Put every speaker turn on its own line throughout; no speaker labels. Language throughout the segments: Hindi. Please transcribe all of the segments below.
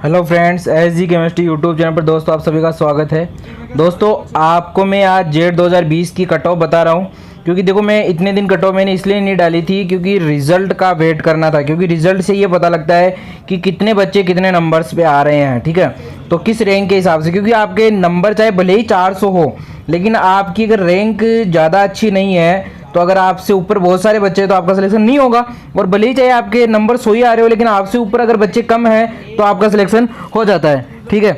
Hello friends, S G chemistry YouTube channel पर दोस्तों आप सभी का स्वागत है। दोस्तों आपको मैं आज जेट 2020 की कट ऑफ बता रहा हूँ, क्योंकि देखो मैं इतने दिन कट ऑफ मैंने इसलिए नहीं डाली थी क्योंकि रिजल्ट का वेट करना था, क्योंकि रिजल्ट से ये पता लगता है कि कितने बच्चे कितने नंबर्स पे आ रहे हैं। ठीक है, तो किस रैंक के हिसाब से, क्योंकि आपके नंबर चाहे भले ही 400 हो, लेकिन आपकी अगर रैंक ज़्यादा अच्छी नहीं है तो अगर आपसे ऊपर बहुत सारे बच्चे हैं तो आपका सिलेक्शन नहीं होगा। और भले ही चाहे आपके नंबर 100 ही आ रहे हो, लेकिन आपसे ऊपर अगर बच्चे कम हैं तो आपका सिलेक्शन हो जाता है। ठीक है,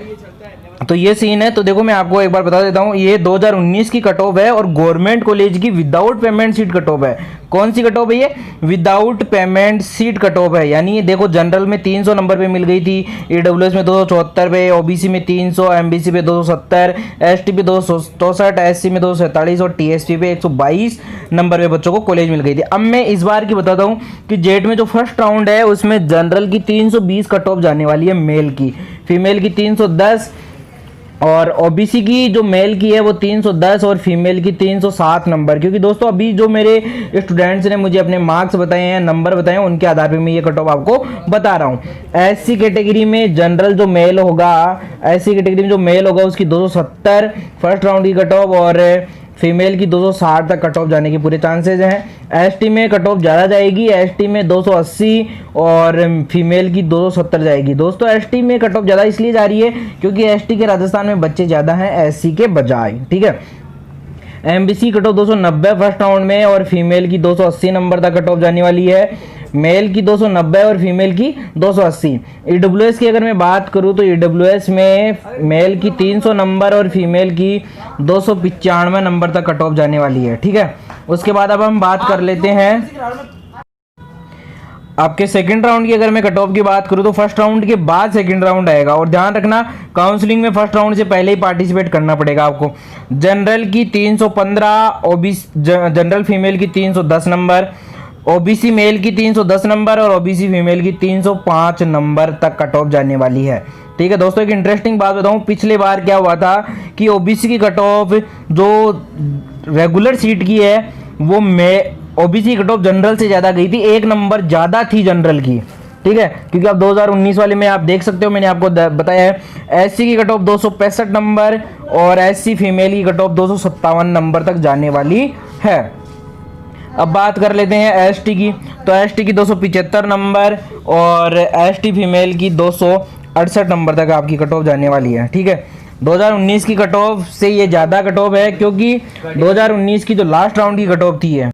तो ये सीन है। तो देखो मैं आपको एक बार बता देता हूँ, ये 2019 की कट ऑफ है और गवर्नमेंट कॉलेज की without payment seat cut off है। कौन सी कट ऑफ है ये? Without payment seat cut off है। यानी ये देखो, जनरल में 300 नंबर पे मिल गई थी, ईडब्ल्यूएस में 274 पे, ओबीसी में 300, एमबीसी पे 270, एसटी पे 264, एससी में 247 और टीएसपी पे 122 नंबर पे बच्चों को कॉलेज मिल गई थी। अब मैं इस बार की बताता हूँ कि जेट में जो फर्स्ट राउंड है उसमें जनरल की 320 कट ऑफ जाने वाली है मेल की, फीमेल की 310 और ओबीसी की जो मेल की है वो 310 और फीमेल की 307 नंबर। क्योंकि दोस्तों अभी जो मेरे स्टूडेंट्स ने मुझे अपने मार्क्स बताए हैं, नंबर बताए हैं, उनके आधार पे मैं ये कट ऑफ आपको बता रहा हूँ। एससी कैटेगरी में जनरल जो मेल होगा, एससी कैटेगरी में जो मेल होगा उसकी 270 फर्स्ट राउंड की कट ऑफ और फीमेल की 260 तक कट ऑफ जाने के पूरे चांसेस हैं। एसटी में कट ऑफ ज़्यादा जाएगी, एसटी में 280 और फीमेल की 270 जाएगी। दोस्तों एसटी में कट ऑफ ज़्यादा इसलिए जा रही है क्योंकि एसटी के राजस्थान में बच्चे ज़्यादा हैं एससी के बजाय। ठीक है, MBC cut off 290 first round में और फीमेल की 280 नंबर तक कट ऑफ जाने वाली है। मेल की 290 और फीमेल की 280। ईडब्ल्यूएस की अगर मैं बात करूं तो ईडब्ल्यूएस में मेल की 300 नंबर और फीमेल की 295 नंबर तक कट ऑफ जाने वाली है। ठीक है, उसके बाद अब हम बात कर लेते हैं आपके सेकंड राउंड की। अगर मैं कट ऑफ की बात करूं तो फर्स्ट राउंड के बाद सेकंड राउंड आएगा, और ध्यान रखना काउंसलिंग में फर्स्ट राउंड से पहले ही पार्टिसिपेट करना पड़ेगा आपको। जनरल की 315, ओबीसी जनरल फीमेल की 310 नंबर, ओबीसी मेल की 310 नंबर और ओबीसी फीमेल की 305 नंबर तक कट ऑफ जाने वाली है। ठीक है दोस्तों, एक इंटरेस्टिंग बात बताऊं, पिछले बार क्या हुआ था कि ओबीसी की कट ऑफ जो रेगुलर सीट की है वो ओबीसी कट ऑफ जनरल से ज़्यादा गई थी, एक नंबर ज़्यादा थी जनरल की। ठीक है, क्योंकि अब 2019 वाले में आप देख सकते हो, मैंने आपको बताया है एससी की कट ऑफ 265 नंबर और एससी फीमेल की कट ऑफ 257 नंबर तक जाने वाली है। अब बात कर लेते हैं एसटी की, तो एसटी की 275 नंबर और एसटी फीमेल की 268 नंबर तक आपकी कट ऑफ जाने वाली है। ठीक है, 2019 की कट ऑफ से ये ज़्यादा कट ऑफ है क्योंकि 2019 की जो लास्ट राउंड की कट ऑफ थी है,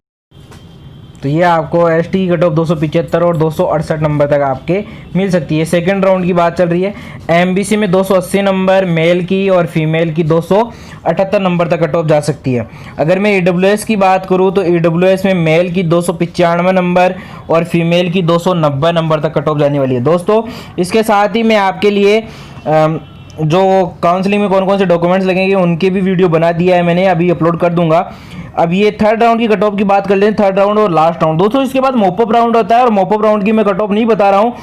तो ये आपको एसटी की कट ऑफ 275 और 268 नंबर तक आपके मिल सकती है। सेकंड राउंड की बात चल रही है, एमबीसी में 280 नंबर मेल की और फीमेल की 278 नंबर तक कट ऑफ जा सकती है। अगर मैं ईडब्ल्यूएस की बात करूँ तो ईडब्ल्यूएस में मेल की 295 नंबर और फीमेल की 290 नंबर तक कट ऑफ जाने वाली है। दोस्तों इसके साथ ही मैं आपके लिए जो काउंसलिंग में कौन कौन से डॉक्यूमेंट्स लगेंगे उनके भी वीडियो बना दिया है मैंने, अभी अपलोड कर दूंगा। अब ये थर्ड राउंड की कट ऑफ की बात कर लें, थर्ड राउंड और लास्ट राउंड। दोस्तों इसके बाद मोपअप राउंड होता है और मोपअप राउंड की मैं कट ऑफ नहीं बता रहा हूँ,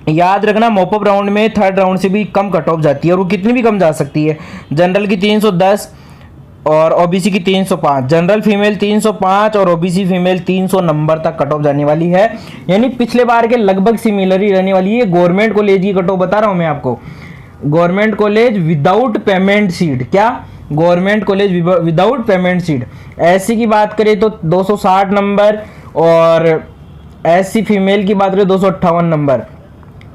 याद रखना मोपअप राउंड में थर्ड राउंड से भी कम कट ऑफ जाती है, और वो कितनी भी कम जा सकती है। जनरल की 310 और ओबीसी की 305, जनरल फीमेल 305 और ओबीसी फीमेल 300 नंबर तक कट ऑफ जाने वाली है। यानी पिछले बार के लगभग सिमिलर ही रहने वाली है। गवर्नमेंट कॉलेज की कट ऑफ बता रहा हूँ मैं आपको, government college without payment seat. क्या? Government college without payment seat. SC की बात करें तो 260 नंबर और एससी फीमेल की बात करें 258 नंबर,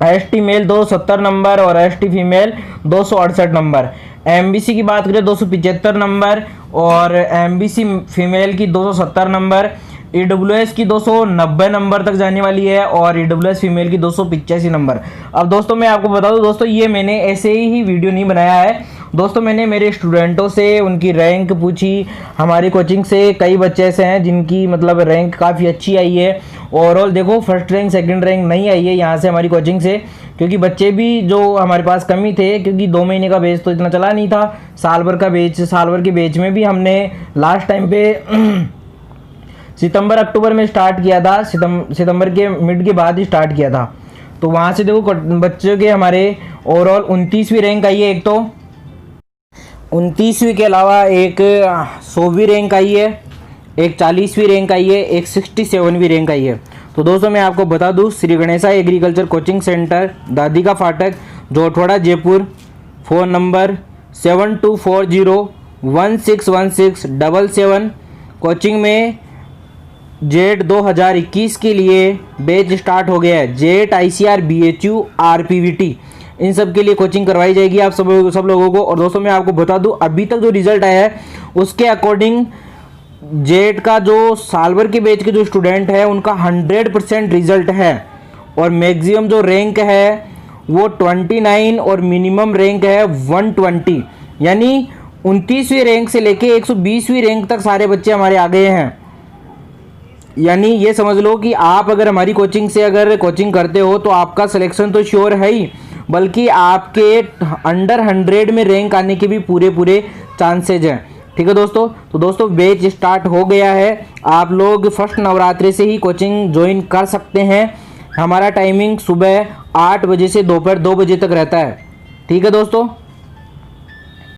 एसटी मेल 270 नंबर और एसटी फीमेल 268 नंबर। एमबीसी की बात करें 275 नंबर और एमबीसी फीमेल की 270 नंबर। ईडब्ल्यूएस की 290 नंबर तक जाने वाली है और ईडब्ल्यूएस फीमेल की 285 नंबर। अब दोस्तों मैं आपको बता दूं दोस्तों, ये मैंने ऐसे ही वीडियो नहीं बनाया है दोस्तों, मैंने मेरे स्टूडेंटों से उनकी रैंक पूछी। हमारी कोचिंग से कई बच्चे ऐसे हैं जिनकी मतलब रैंक काफ़ी अच्छी आई है। ओवरऑल देखो फर्स्ट रैंक सेकंड रैंक नहीं आई है यहाँ से हमारी कोचिंग से, क्योंकि बच्चे भी जो हमारे पास कमी थे, क्योंकि 2 महीने का बैच तो इतना चला नहीं था, साल भर का बैच, साल भर के बैच में भी हमने लास्ट टाइम पे सितंबर अक्टूबर में स्टार्ट किया था, सितंबर के मिड के बाद ही स्टार्ट किया था। तो वहाँ से देखो बच्चों के हमारे ओवरऑल 29वीं रैंक आई है, एक तो 29वीं के अलावा एक 100वीं रैंक आई है, एक 40वीं रैंक आई है, एक 67वीं रैंक आई है। तो दोस्तों मैं आपको बता दूं, Shri Ganesha agriculture coaching centre, दादी का फाटक, Jhotwara, Jaipur. Phone number 7240161677। Coaching में जेट 2021 के लिए बैच स्टार्ट हो गया है। जेट, ICR, BHU, RPVT, इन सब के लिए कोचिंग करवाई जाएगी आप सब लोगों को। और दोस्तों मैं आपको बता दूं, अभी तक जो रिजल्ट आया है उसके अकॉर्डिंग जेट का जो साल भर के बैच के जो स्टूडेंट है उनका 100% रिजल्ट है। और मैक्सिमम जो रैंक है वो 29 और मिनिमम रैंक है 120, यानी 29वीं रैंक से लेके 120वीं रैंक तक सारे बच्चे हमारे आ गए हैं। यानी ये समझ लो कि आप अगर हमारी कोचिंग से अगर कोचिंग करते हो तो आपका सिलेक्शन तो श्योर है ही, बल्कि आपके अंडर 100 में रैंक आने के भी पूरे चांसेज हैं। ठीक है दोस्तों, तो दोस्तों बैच स्टार्ट हो गया है। आप लोग फर्स्ट नवरात्रि से ही कोचिंग ज्वाइन कर सकते हैं। हमारा टाइमिंग सुबह 8 बजे से दोपहर 2 बजे तक रहता है। ठीक है दोस्तों।